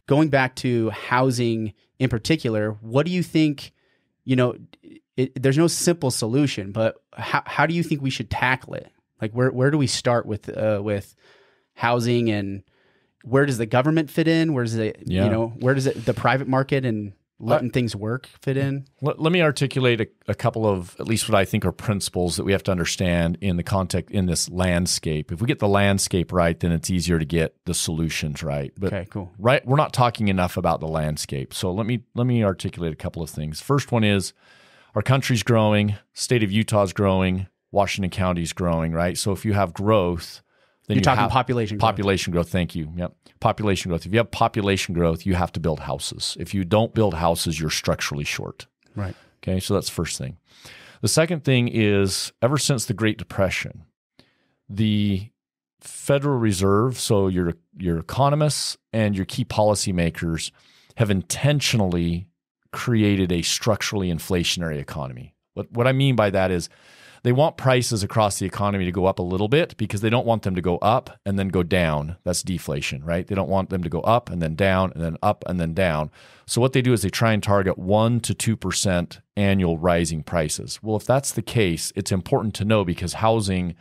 going back to housing in particular, what do you think, there's no simple solution, but how do you think we should tackle it? Like where do we start with housing, and where does the government fit in? Where does the private market and letting things work fit in? Let me articulate a couple of, at least what I think are principles that we have to understand in the context, in this landscape. If we get the landscape right, then it's easier to get the solutions right. But okay, cool. Right, we're not talking enough about the landscape. So let me articulate a couple of things. First one is our country's growing, state of Utah's growing, Washington County's growing, right? So if you have growth, then you're talking population growth. Population growth, thank you. Yep. Population growth. If you have population growth, you have to build houses. If you don't build houses, you're structurally short. Right. Okay, so that's the first thing. The second thing is, ever since the Great Depression, the Federal Reserve, so your economists and your key policymakers, have intentionally created a structurally inflationary economy. What I mean by that is they want prices across the economy to go up a little bit because they don't want them to go up and then go down. That's deflation, right? They don't want them to go up and then down and then up and then down. So what they do is they try and target 1% to 2% annual rising prices. Well, if that's the case, it's important to know because housing,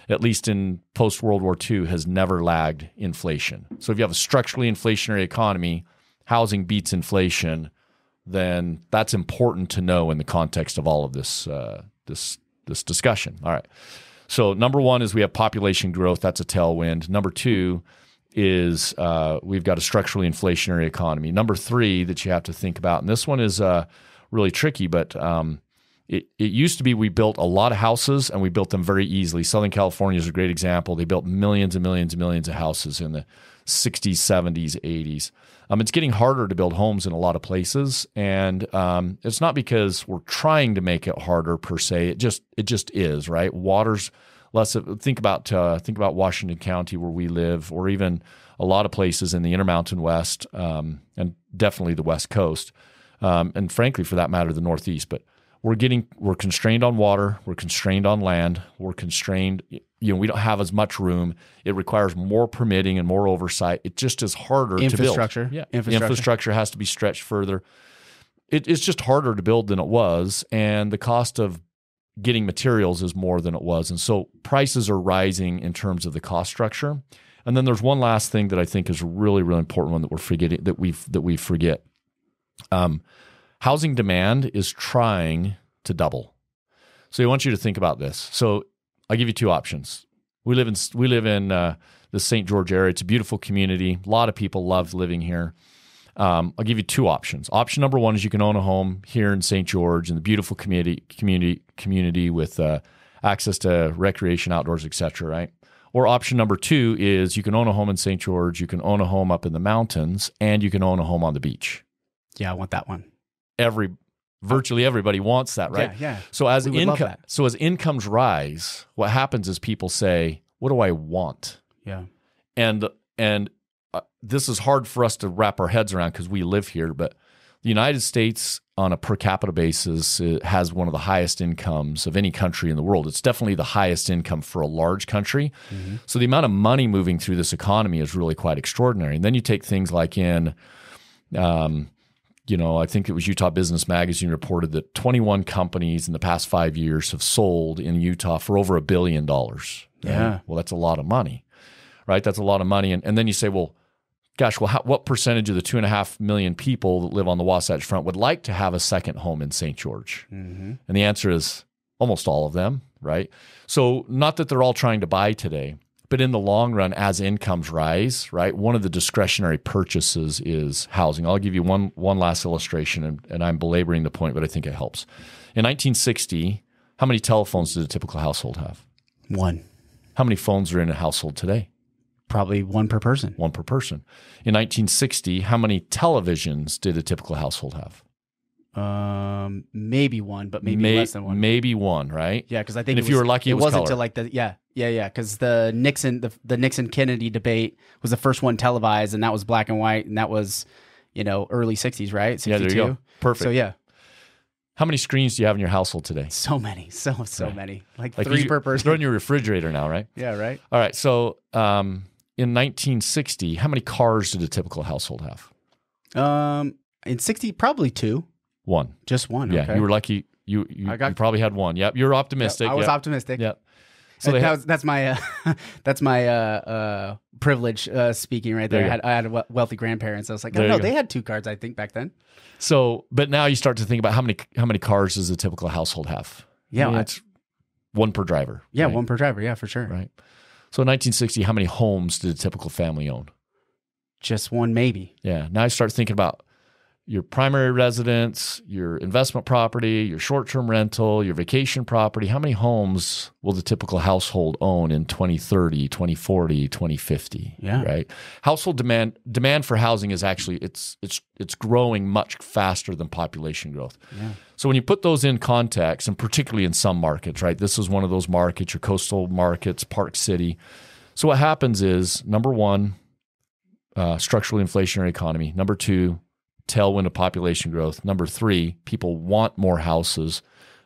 at least in post-World War II, has never lagged inflation. So if you have a structurally inflationary economy, housing beats inflation, then that's important to know in the context of all of this discussion. All right. So number one is we have population growth. That's a tailwind. Number two is we've got a structurally inflationary economy. Number three that you have to think about, and this one is really tricky, but it used to be we built a lot of houses and we built them very easily. Southern California is a great example. They built millions and millions and millions of houses in the 60s, 70s, 80s. It's getting harder to build homes in a lot of places, and it's not because we're trying to make it harder per se. It just is, right? Water's less. Think about Washington County where we live, or even a lot of places in the Intermountain West, and definitely the West Coast, and frankly, for that matter, the Northeast. But we're constrained on water, we're constrained on land, we're constrained. We don't have as much room. It requires more permitting and more oversight. It just is harder to build. Infrastructure. Yeah, infrastructure has to be stretched further. It's just harder to build than it was, and the cost of getting materials is more than it was. And so prices are rising in terms of the cost structure. And then there's one last thing that I think is a really, really important one that we're forgetting, that we forget. Housing demand is trying to double. So I want you to think about this. So I'll give you two options. We live in the St. George area. It's a beautiful community. A lot of people love living here. I'll give you two options. Option number one is you can own a home here in St. George in the beautiful community with access to recreation, outdoors, etc. Right? Or option number two is you can own a home in St. George, you can own a home up in the mountains, and you can own a home on the beach. Yeah, I want that one. Virtually everybody wants that, right? Yeah. So as incomes rise, what happens is people say, "What do I want?" Yeah. And this is hard for us to wrap our heads around because we live here, but the United States on a per capita basis has one of the highest incomes of any country in the world. It's definitely the highest income for a large country. Mm-hmm. So the amount of money moving through this economy is really quite extraordinary. And then you take things like I think it was Utah Business Magazine reported that 21 companies in the past 5 years have sold in Utah for over $1 billion. Yeah. Right? Well, that's a lot of money, right? That's a lot of money. And then you say, well, gosh, what percentage of the 2.5 million people that live on the Wasatch Front would like to have a second home in St. George? Mm-hmm. And the answer is almost all of them, right? So not that they're all trying to buy today, but in the long run, as incomes rise, right, one of the discretionary purchases is housing. I'll give you one last illustration, and I'm belaboring the point, but I think it helps. In 1960, how many telephones did a typical household have? One. How many phones are in a household today? Probably one per person. One per person. In 1960, how many televisions did a typical household have? Maybe one, but maybe less than one. Maybe one, right? Yeah, because I think if you were lucky, it wasn't color. till like because the Nixon Kennedy debate was the first one televised, and that was black and white, and that was early 60s, right? 62. Yeah, there you go. Perfect. So yeah. How many screens do you have in your household today? So many, so right. Many, like 3 per person. They're in your refrigerator now, right? Yeah, right. All right. So in 1960, how many cars did a typical household have? In 60, probably two. One. Just one. Yeah, Okay. you were lucky. You probably had one. Yep, you were optimistic. I was optimistic. Yep. So that's my that's my privilege speaking right there. I had wealthy grandparents. I was like, oh no, they had two cars, I think, back then. So, but now you start to think about how many cars does a typical household have? Yeah, I mean, it's one per driver. Yeah, right? one per driver. Yeah, for sure. Right. So in 1960, how many homes did a typical family own? Just one, maybe. Yeah. Now I start thinking about your primary residence, your investment property, your short-term rental, your vacation property. How many homes will the typical household own in 2030, 2040, 2050? Yeah. Right. Household demand for housing is actually it's growing much faster than population growth. Yeah. So when you put those in context, and particularly in some markets, right? This is one of those markets, your coastal markets, Park City. So what happens is, number one, structurally inflationary economy. Number two, tailwind of population growth. Number three, people want more houses.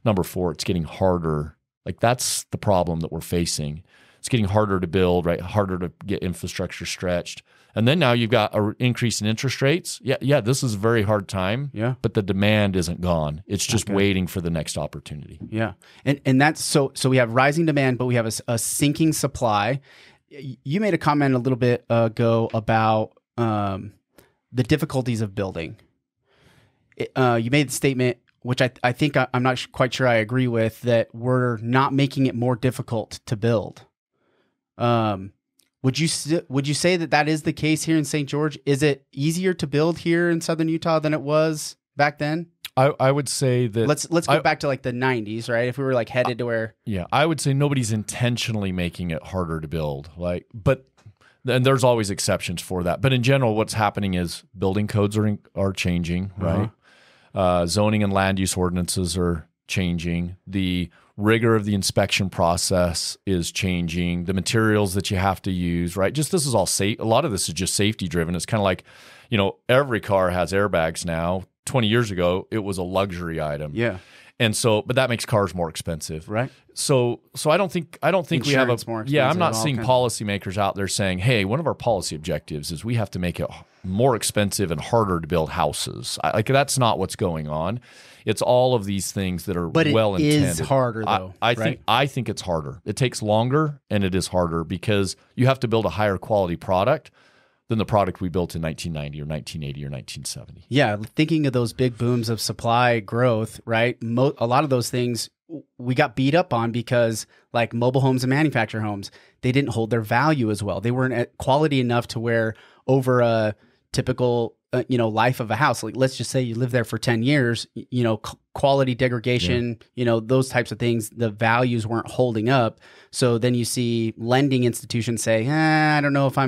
Number four, it's getting harder. Like that's the problem that we're facing. It's getting harder to build, right? Harder to get infrastructure stretched. And then now you've got an increase in interest rates. Yeah, this is a very hard time. Yeah. But the demand isn't gone. It's just waiting for the next opportunity. Yeah. And that's so we have rising demand, but we have a sinking supply. You made a comment a little bit ago about the difficulties of building. You made the statement, which I think I'm not quite sure I agree with, that we're not making it more difficult to build. Would you say that is the case here in St. George? Is it easier to build here in Southern Utah than it was back then? I would say that let's go back to like the 90s, right? If we were like headed to where I would say nobody's intentionally making it harder to build. And there's always exceptions for that. But in general, what's happening is building codes are changing, right? Zoning and land use ordinances are changing. The rigor of the inspection process is changing. The materials that you have to use, right? Just this is all safe. A lot of this is just safety driven. It's kind of like, every car has airbags now. 20 years ago, it was a luxury item. Yeah. And so, but that makes cars more expensive, right? So I don't think we have a. I'm not seeing policymakers out there saying, "Hey, one of our policy objectives is we have to make it more expensive and harder to build houses." That's not what's going on. It's all of these things that are well intended. But it is harder, though. I think it's harder. It takes longer, and it is harder because you have to build a higher quality product than the product we built in 1990 or 1980 or 1970. Yeah, thinking of those big booms of supply growth, right? A lot of those things we got beat up on because like mobile homes and manufactured homes, they didn't hold their value as well. They weren't at quality enough to where over a typical life of a house, like let's just say you live there for 10 years, quality degradation, those types of things, the values weren't holding up. So then you see lending institutions say, I don't know if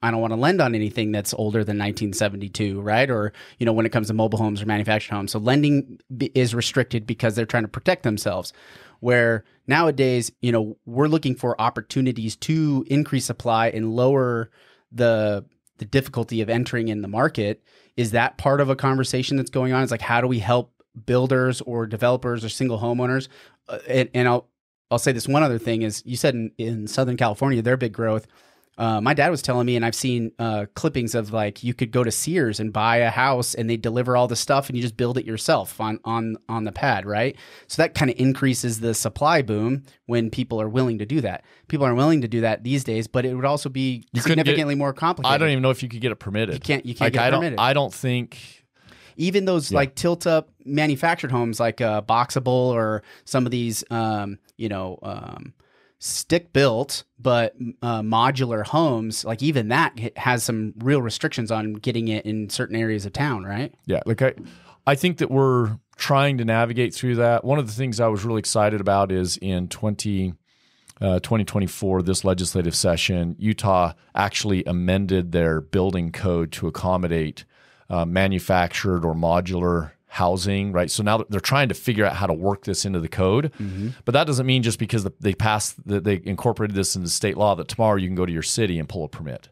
I don't want to lend on anything that's older than 1972, right? Or, when it comes to mobile homes or manufactured homes. So lending is restricted because they're trying to protect themselves. Where nowadays, we're looking for opportunities to increase supply and lower the difficulty of entering in the market. Is that part of a conversation that's going on? It's like, how do we help builders or developers or single homeowners? And I'll say this one other thing is, you said in Southern California, their big growth. My dad was telling me, and I've seen clippings of like you could go to Sears and buy a house, and they deliver all the stuff, and you just build it yourself on the pad, right? So that kind of increases the supply boom when people are willing to do that. People aren't willing to do that these days, but it would also be significantly more complicated. I don't even know if you could get it permitted. You can't get it permitted. I don't think. Even those like tilt-up manufactured homes, like Boxable or some of these, stick-built but modular homes, like even that has some real restrictions on getting it in certain areas of town, right? Yeah, I think that we're trying to navigate through that. One of the things I was really excited about is in 2024, this legislative session, Utah actually amended their building code to accommodate manufactured or modular housing, right? So now they're trying to figure out how to work this into the code. Mm-hmm. But that doesn't mean just because they incorporated this into state law that tomorrow you can go to your city and pull a permit.